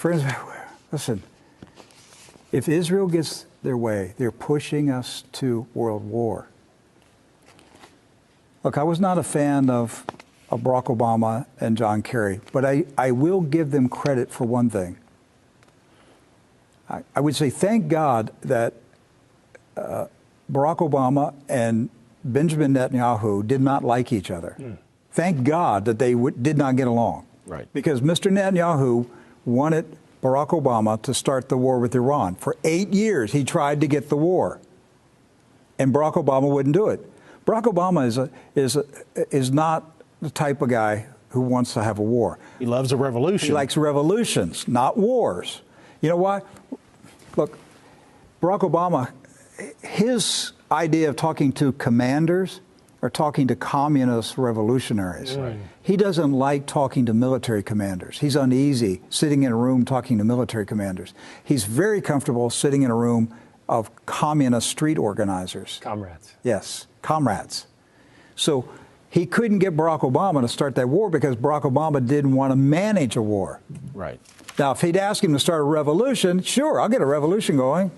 Friends, listen, if Israel gets their way, they're pushing us to world war. Look, I was not a fan of Barack Obama and John Kerry, but I will give them credit for one thing. I would say thank God that Barack Obama and Benjamin Netanyahu did not like each other. Thank God that they did not get along. Right. Because Mr. Netanyahu wanted Barack Obama to start the war with Iran. For 8 years, he tried to get the war, and Barack Obama wouldn't do it. Barack Obama is not the type of guy who wants to have a war. He loves a revolution. He likes revolutions, not wars. You know why? Look, Barack Obama, his idea of talking to commanders or talking to communist revolutionaries. Right. He doesn't like talking to military commanders. He's uneasy sitting in a room talking to military commanders. He's very comfortable sitting in a room of communist street organizers. Comrades. Yes, comrades. So he couldn't get Barack Obama to start that war because Barack Obama didn't want to manage a war. Right. Now, if he'd asked him to start a revolution, sure, I'll get a revolution going.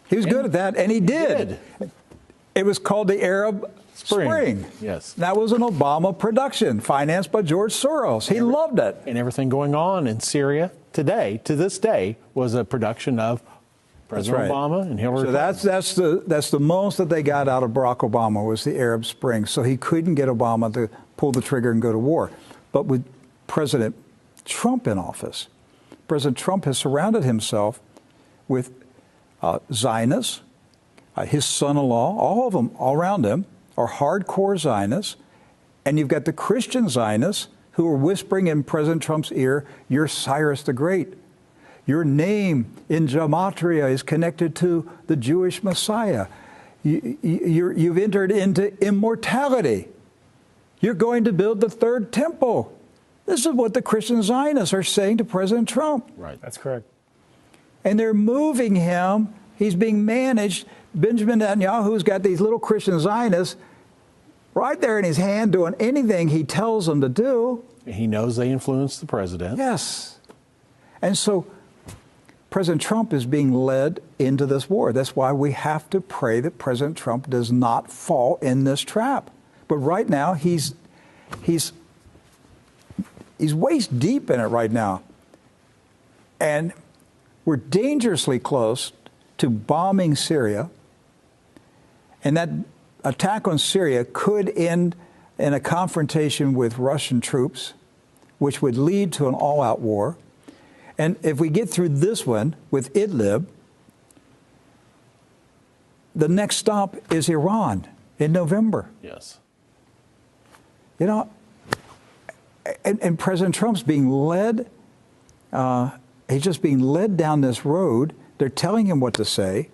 He was good at that, and he did. It was called the Arab Spring. Yes. That was an Obama production, financed by George Soros. He loved it. And everything going on in Syria today, to this day, was a production of President Obama and Hillary Clinton. So that's the most that they got out of Barack Obama was the Arab Spring. So he couldn't get Obama to pull the trigger and go to war. But with President Trump in office, President Trump has surrounded himself with Zionists, his son-in-law, all of them, all around him, are hardcore Zionists. And you've got the Christian Zionists who are whispering in President Trump's ear, "You're Cyrus the Great. Your name in Gematria is connected to the Jewish Messiah. You've entered into immortality. You're going to build the third temple." This is what the Christian Zionists are saying to President Trump. Right. That's correct. And they're moving him. He's being managed. Benjamin Netanyahu's got these little Christian Zionists right there in his hand doing anything he tells them to do. He knows they influence the president. Yes. And so President Trump is being led into this war. That's why we have to pray that President Trump does not fall in this trap. But right now, he's waist deep in it right now. And we're dangerously close to bombing Syria. And that attack on Syria could end in a confrontation with Russian troops, which would lead to an all-out war. And if we get through this one with Idlib, the next stop is Iran in November. Yes. You know, and President Trump's being led, he's just being led down this road. They're telling him what to say.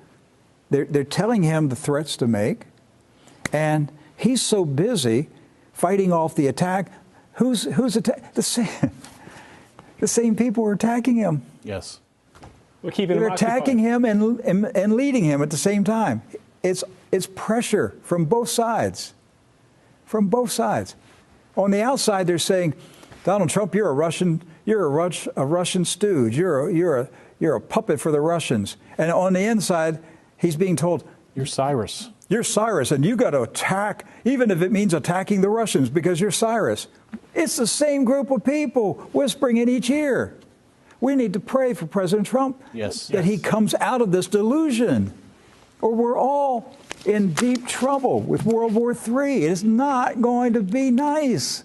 They're telling him the threats to make. And he's so busy fighting off the attack. Who's the same people are attacking him. Yes. We're keeping They're him attacking occupied. him and leading him at the same time. It's pressure from both sides. From both sides. On the outside, they're saying, Donald Trump, you're a Russian stooge. You're a puppet for the Russians. And on the inside, he's being told, You're Cyrus. You're Cyrus, and you got to attack, even if it means attacking the Russians, because you're Cyrus. It's the same group of people whispering in each ear. We need to pray for President Trump that he comes out of this delusion, or we're all in deep trouble with World War III. It's not going to be nice.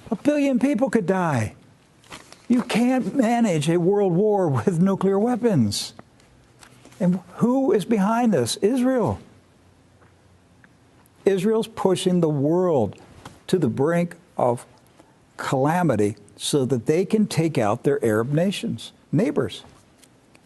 1 billion people could die. You can't manage a world war with nuclear weapons. And who is behind this? Israel. Israel's pushing the world to the brink of calamity so that they can take out their Arab neighbors,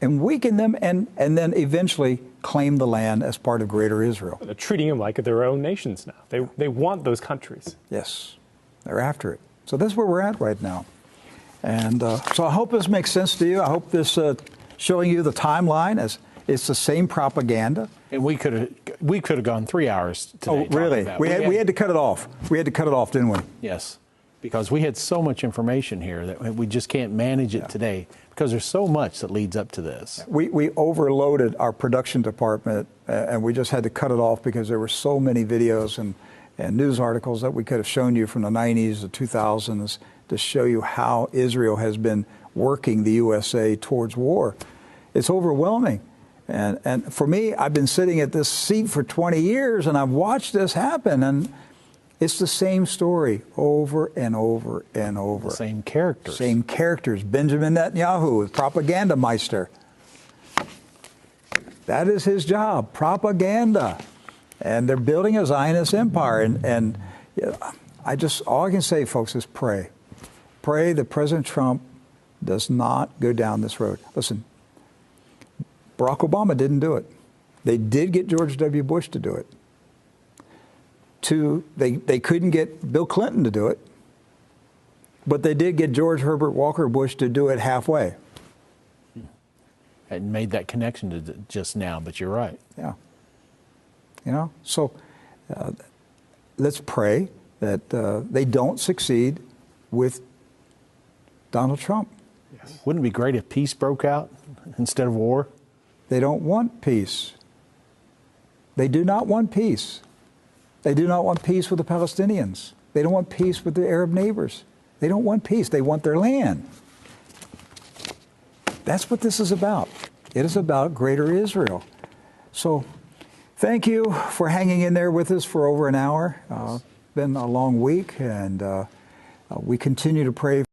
and weaken them and then eventually claim the land as part of Greater Israel. They're treating them like their own nations now. They want those countries. Yes, they're after it. So that's where we're at right now. And so I hope this makes sense to you. I hope this showing you the timeline as it's the same propaganda. And we could have gone 3 hours today. Oh, really? We had to cut it off. We had to cut it off, didn't we? Yes. because we had so much information here that we just can't manage it today because there's so much that leads up to this. We overloaded our production department, and we just had to cut it off because there were so many videos and news articles that we could have shown you from the 90s, the 2000s, to show you how Israel has been working the USA towards war. It's overwhelming. And for me, I've been sitting at this seat for 20 years, and I've watched this happen, and it's the same story over and over and over. The same characters. Same characters. Benjamin Netanyahu, propaganda meister. That is his job, propaganda. And they're building a Zionist empire. And all I can say, folks, is pray. Pray that President Trump does not go down this road. Listen, Barack Obama didn't do it. They did get George W. Bush to do it. They couldn't get Bill Clinton to do it, but they did get George Herbert Walker Bush to do it halfway. I made that connection to just now, but you're right. Yeah. So let's pray that they don't succeed with Donald Trump. Yes. Wouldn't it be great if peace broke out instead of war? They don't want peace. They do not want peace. They do not want peace with the Palestinians. They don't want peace with their Arab neighbors. They don't want peace. They want their land. That's what this is about. It is about greater Israel. So thank you for hanging in there with us for over an hour. Been a long week, and we continue to pray